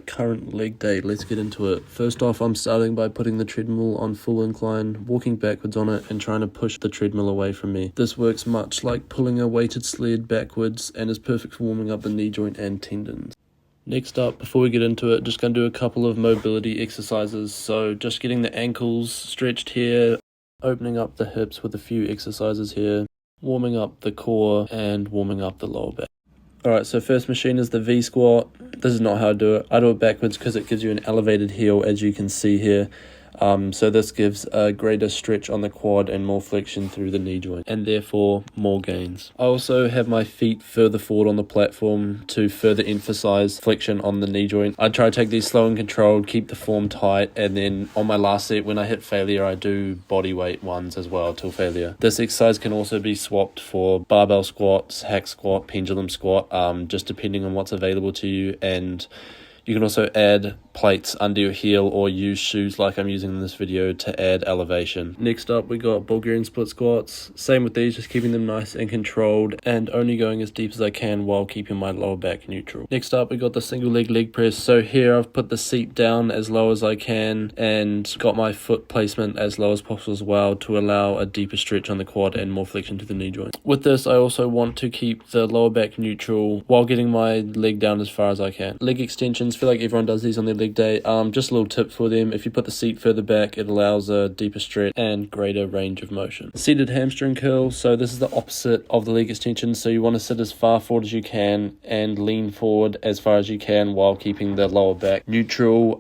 current leg day. Let's get into it. First off, I'm starting by putting the treadmill on full incline, walking backwards on it and trying to push the treadmill away from me. This works much like pulling a weighted sled backwards and is perfect for warming up the knee joint and tendons. Next up, before we get into it, just going to do a couple of mobility exercises. So just getting the ankles stretched here, opening up the hips with a few exercises here, warming up the core and warming up the lower back. Alright, so first machine is the V squat. This is not how I do it. I do it backwards because it gives you an elevated heel, as you can see here. So this gives a greater stretch on the quad and more flexion through the knee joint, and therefore more gains. I also have my feet further forward on the platform to further emphasize flexion on the knee joint. I try to take these slow and controlled, keep the form tight, and then on my last set, when I hit failure, I do body weight ones as well till failure. This exercise can also be swapped for barbell squats, hack squat, pendulum squat, just depending on what's available to you. And you can also add plates under your heel or use shoes like I'm using in this video to add elevation. Next up, we got Bulgarian split squats. Same with these, just keeping them nice and controlled and only going as deep as I can while keeping my lower back neutral. Next up, we got the single leg press. So here I've put the seat down as low as I can and got my foot placement as low as possible as well to allow a deeper stretch on the quad and more flexion to the knee joint. With this, I also want to keep the lower back neutral while getting my leg down as far as I can. Leg extensions, feel like everyone does these on their leg day. Just a little tip for them: if you put the seat further back, it allows a deeper stretch and greater range of motion. Seated hamstring curl. So this is the opposite of the leg extension. So you want to sit as far forward as you can and lean forward as far as you can while keeping the lower back neutral.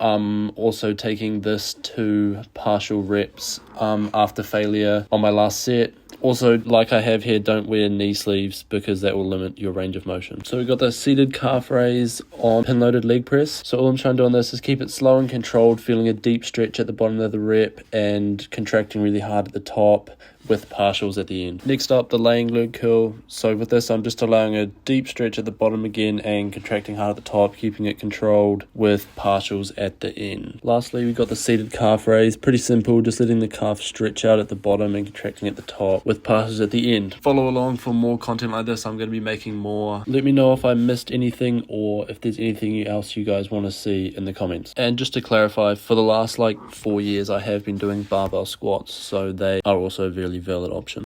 Also taking this to partial reps after failure on my last set. Also, like I have here, don't wear knee sleeves because that will limit your range of motion. So we've got the seated calf raise on pin-loaded leg press. So all I'm trying to do on this is keep it slow and controlled, feeling a deep stretch at the bottom of the rep and contracting really hard at the top with partials at the end. Next up, the laying glute curl. So with this, I'm just allowing a deep stretch at the bottom again and contracting hard at the top, keeping it controlled with partials at the end. Lastly, we've got the seated calf raise. Pretty simple, just letting the calf stretch out at the bottom and contracting at the top with partials at the end. Follow along for more content like this. I'm going to be making more. Let me know if I missed anything or if there's anything else you guys want to see in the comments. And just to clarify, for the last 4 years, I have been doing barbell squats, so they are also a very valid option.